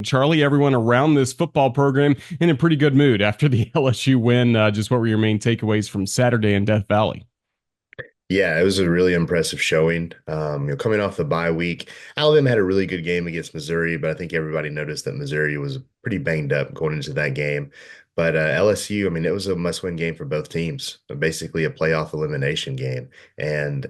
Charlie, everyone around this football program in a pretty good mood after the LSU win. Just what were your main takeaways from Saturday in Death Valley? Yeah, it was a really impressive showing. Coming off the bye week, Alabama had a really good game against Missouri, but I think everybody noticed that Missouri was pretty banged up going into that game. But LSU, I mean, it was a must-win game for both teams, basically a playoff elimination game. And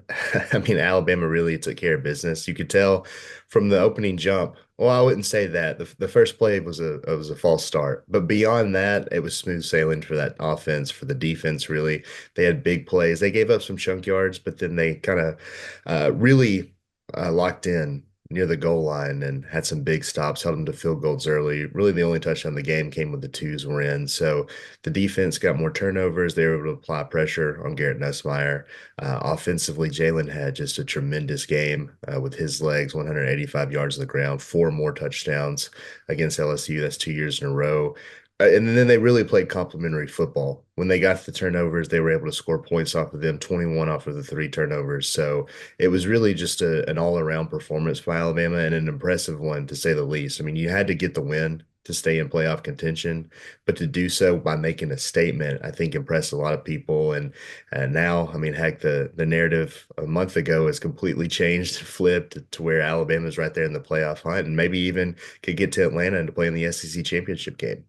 I mean, Alabama really took care of business. You could tell from the opening jump. Well, I wouldn't say that. The first play was a false start, but beyond that, it was smooth sailing for that offense, for the defense, really. They had big plays. They gave up some chunk yards, but then they kind of really locked in near the goal line and had some big stops, held them to field goals early. Really, the only touchdown of the game came with the twos were in. So the defense got more turnovers. They were able to apply pressure on Garrett Nussmeier. Offensively, Jalen had just a tremendous game with his legs, 185 yards on the ground, four more touchdowns against LSU. That's 2 years in a row. And then they really played complementary football. When they got the turnovers, they were able to score points off of them, 21 off of the three turnovers. So it was really just an all-around performance by Alabama and an impressive one, to say the least. I mean, you had to get the win to stay in playoff contention, but to do so by making a statement, I think impressed a lot of people. And now, I mean, heck, the narrative a month ago has completely changed, flipped to where Alabama's right there in the playoff hunt, and maybe even could get to Atlanta and to play in the SEC championship game.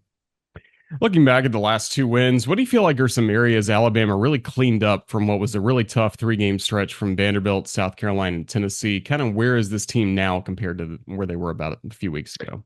Looking back at the last two wins, what do you feel like are some areas Alabama really cleaned up from what was a really tough three-game stretch from Vanderbilt, South Carolina, and Tennessee? Kind of where is this team now compared to where they were about a few weeks ago?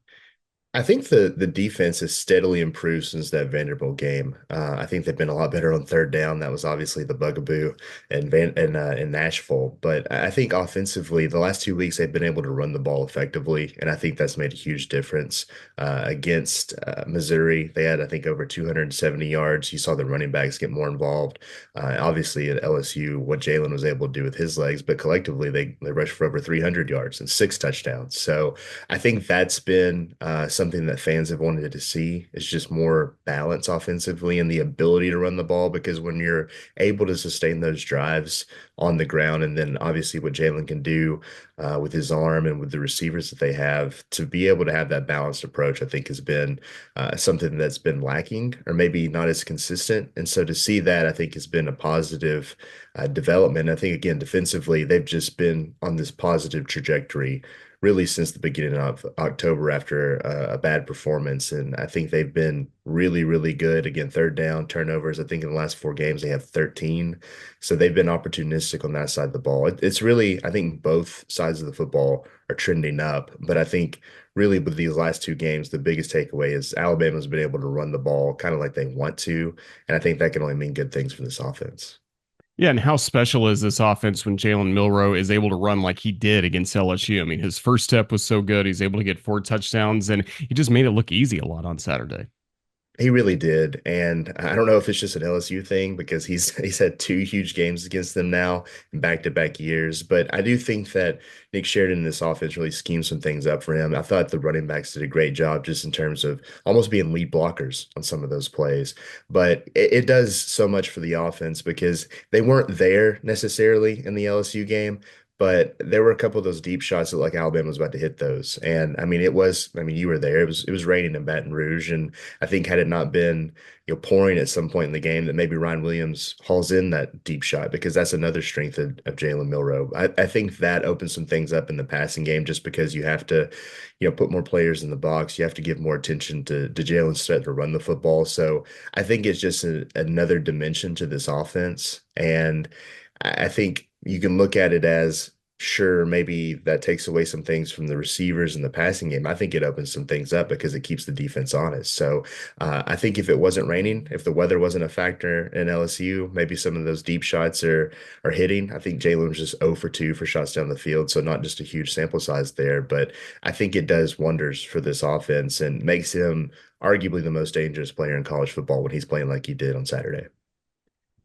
I think the defense has steadily improved since that Vanderbilt game. I think they've been a lot better on third down. That was obviously the bugaboo in Nashville. But I think offensively, the last 2 weeks they've been able to run the ball effectively, and I think that's made a huge difference. Against Missouri, they had I think over 270 yards. You saw the running backs get more involved. Obviously at LSU, what Jalen was able to do with his legs, but collectively they rushed for over 300 yards and six touchdowns. So I think that's been something that fans have wanted to see is just more balance offensively and the ability to run the ball. Because when you're able to sustain those drives on the ground, and then obviously what Jalen can do with his arm and with the receivers that they have, to be able to have that balanced approach, I think has been something that's been lacking or maybe not as consistent. And so to see that, I think has been a positive development. I think again, defensively, they've just been on this positive trajectory really since the beginning of October after a bad performance. And I think they've been really, really good. Again, third down, turnovers. I think in the last four games, they have 13. So they've been opportunistic on that side of the ball. It's really, I think both sides of the football are trending up. But I think really with these last two games, the biggest takeaway is Alabama's been able to run the ball kind of like they want to. And I think that can only mean good things for this offense. Yeah, and how special is this offense when Jalen Milrow is able to run like he did against LSU? I mean, his first step was so good. He's able to get four touchdowns, and he just made it look easy a lot on Saturday. He really did. And I don't know if it's just an LSU thing because he's had two huge games against them now in back-to-back years. But I do think that Nick Sheridan in this offense really schemed some things up for him. I thought the running backs did a great job just in terms of almost being lead blockers on some of those plays. But it does so much for the offense because they weren't there necessarily in the LSU game. But there were a couple of those deep shots that like Alabama was about to hit those. And I mean, I mean, you were there. It was raining in Baton Rouge. And I think had it not been, pouring at some point in the game, that maybe Ryan Williams hauls in that deep shot because that's another strength of Jalen Milrow. I think that opens some things up in the passing game just because you have to, put more players in the box. You have to give more attention to Jalen Stetton to run the football. So I think it's just another dimension to this offense. And I think you can look at it as sure, maybe that takes away some things from the receivers and the passing game. I think it opens some things up because it keeps the defense honest. So I think if it wasn't raining, if the weather wasn't a factor in LSU, maybe some of those deep shots are hitting. I think Jalen was just 0 for 2 for shots down the field, so not just a huge sample size there, but I think it does wonders for this offense and makes him arguably the most dangerous player in college football when he's playing like he did on Saturday.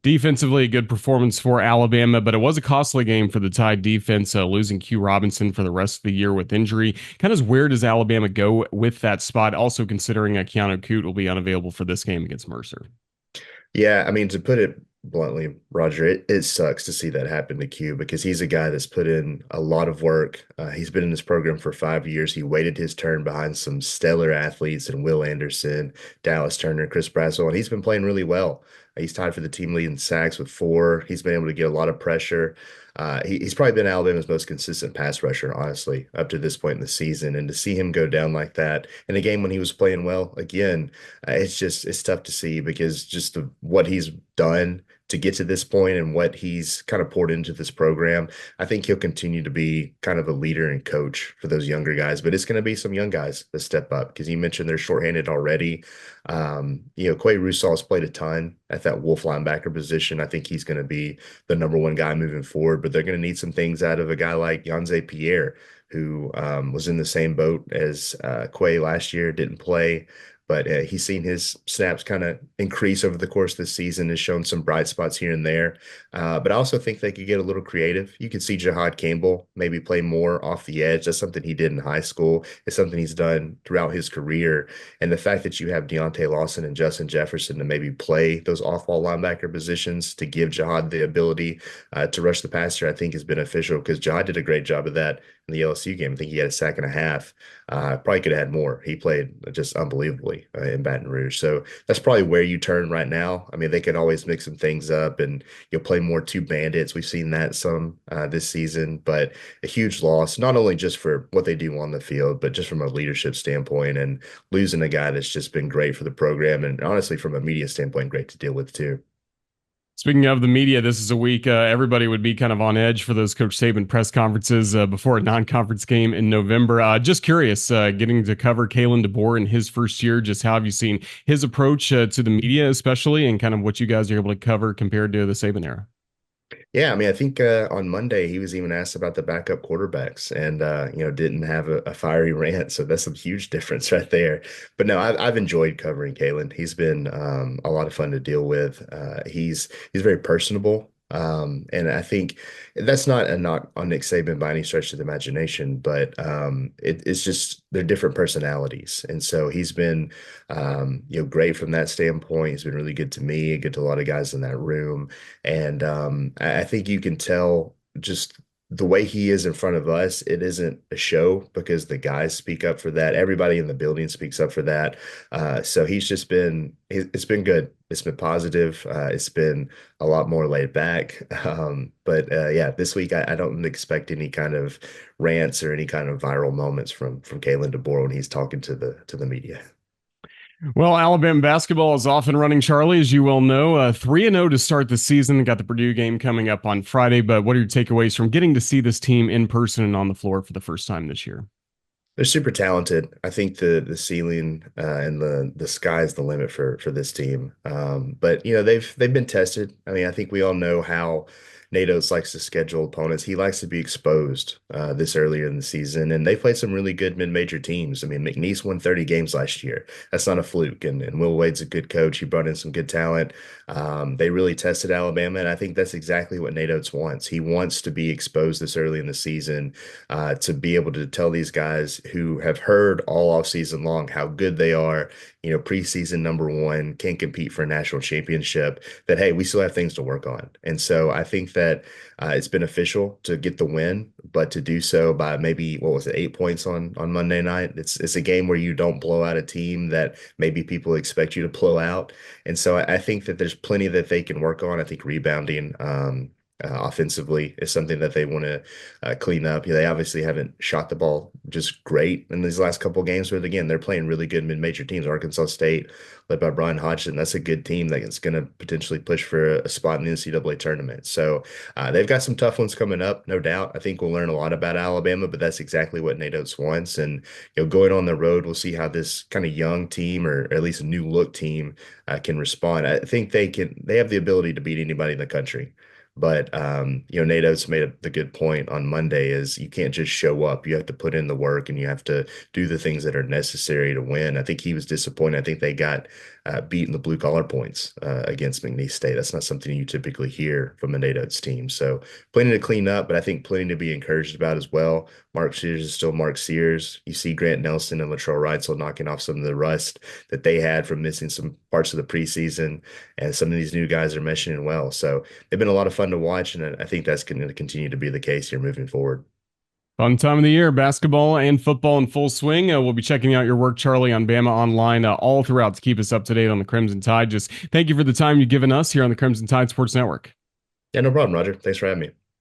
Defensively, a good performance for Alabama, but it was a costly game for the Tide defense, losing Q Robinson for the rest of the year with injury. Kind of where does Alabama go with that spot? Also considering Keanu Coote will be unavailable for this game against Mercer. Yeah, I mean, to put it bluntly, Roger, it sucks to see that happen to Q because he's a guy that's put in a lot of work. He's been in this program for 5 years. He waited his turn behind some stellar athletes and Will Anderson, Dallas Turner, Chris Brassel, and he's been playing really well. He's tied for the team lead in sacks with 4. He's been able to get a lot of pressure. He's probably been Alabama's most consistent pass rusher, honestly, up to this point in the season. And to see him go down like that in a game when he was playing well, again, it's tough to see because just what he's done to get to this point and what he's kind of poured into this program. I think he'll continue to be kind of a leader and coach for those younger guys, but it's going to be some young guys that step up because you mentioned they're shorthanded already. Quay Russal's played a ton at that Wolf linebacker position. I think he's going to be the number one guy moving forward, but they're going to need some things out of a guy like Yanze Pierre, who was in the same boat as Quay last year, didn't play. But he's seen his snaps kind of increase over the course of the season, has shown some bright spots here and there. But I also think they could get a little creative. You could see Jahad Campbell maybe play more off the edge. That's something he did in high school. It's something he's done throughout his career. And the fact that you have Deontay Lawson and Justin Jefferson to maybe play those off-ball linebacker positions to give Jahad the ability to rush the passer, I think is beneficial because Jahad did a great job of that in the LSU game. I think he had a sack and a half. Probably could have had more. He played just unbelievably in Baton Rouge. So that's probably where you turn right now. I mean, they can always mix some things up and you'll play more two bandits. We've seen that some this season, but a huge loss, not only just for what they do on the field, but just from a leadership standpoint and losing a guy that's just been great for the program. And honestly, from a media standpoint, great to deal with too. Speaking of the media, this is a week everybody would be kind of on edge for those Coach Saban press conferences before a non-conference game in November. Just curious, getting to cover Kalen DeBoer in his first year, just how have you seen his approach to the media, especially, and kind of what you guys are able to cover compared to the Saban era? Yeah, I mean, I think on Monday he was even asked about the backup quarterbacks and didn't have a fiery rant. So that's a huge difference right there. But no, I've enjoyed covering Kalen. He's been a lot of fun to deal with. He's very personable. And I think that's not a knock on Nick Saban by any stretch of the imagination, but it's just they're different personalities. And so he's been great from that standpoint. He's been really good to me, good to a lot of guys in that room. And I think you can tell just the way he is in front of us, it isn't a show because the guys speak up for that. Everybody in the building speaks up for that. So he's just it's been good. It's been positive. It's been a lot more laid back. But yeah, this week I don't expect any kind of rants or any kind of viral moments from Kalen DeBoer when he's talking to the media. Well, Alabama basketball is off and running, Charlie, as you well know. 3-0 to start the season. Got the Purdue game coming up on Friday, but what are your takeaways from getting to see this team in person and on the floor for the first time this year? They're super talented. I think the ceiling and the sky is the limit for this team. But they've been tested. I mean, I think we all know how Nate Oates likes to schedule opponents. He likes to be exposed this earlier in the season, and they played some really good mid-major teams. I mean, McNeese won 30 games last year. That's not a fluke. And Will Wade's a good coach. He brought in some good talent. They really tested Alabama, and I think that's exactly what Nate Oates wants. He wants to be exposed this early in the season to be able to tell these guys who have heard all off season long how good they are, preseason number one, can't compete for a national championship, that, hey, we still have things to work on. And so I think that it's beneficial to get the win, but to do so by maybe, what was it, 8 points on Monday night. It's a game where you don't blow out a team that maybe people expect you to blow out. And so I think that there's plenty that they can work on. I think rebounding offensively is something that they want to clean up. They obviously haven't shot the ball just great in these last couple of games, but again, they're playing really good mid-major teams. Arkansas State, led by Brian Hodgson, that's a good team that is going to potentially push for a spot in the NCAA tournament. So they've got some tough ones coming up, no doubt. I think we'll learn a lot about Alabama, but that's exactly what Nate Oates wants. And going on the road, we'll see how this kind of young team, or at least a new look team, can respond. I think they have the ability to beat anybody in the country. But Nate Oates made the good point on Monday is you can't just show up. You have to put in the work and you have to do the things that are necessary to win. I think he was disappointed. I think they got beating the blue collar points against McNeese State. That's not something you typically hear from a NATO's team. So plenty to clean up, but I think plenty to be encouraged about as well. Mark Sears is still Mark Sears. You see Grant Nelson and Latrell Wrightsell knocking off some of the rust that they had from missing some parts of the preseason, and some of these new guys are meshing in well. So they've been a lot of fun to watch, and I think that's going to continue to be the case here moving forward. Fun time of the year, basketball and football in full swing. We'll be checking out your work, Charlie, on Bama Online all throughout to keep us up to date on the Crimson Tide. Just thank you for the time you've given us here on the Crimson Tide Sports Network. Yeah, no problem, Roger. Thanks for having me.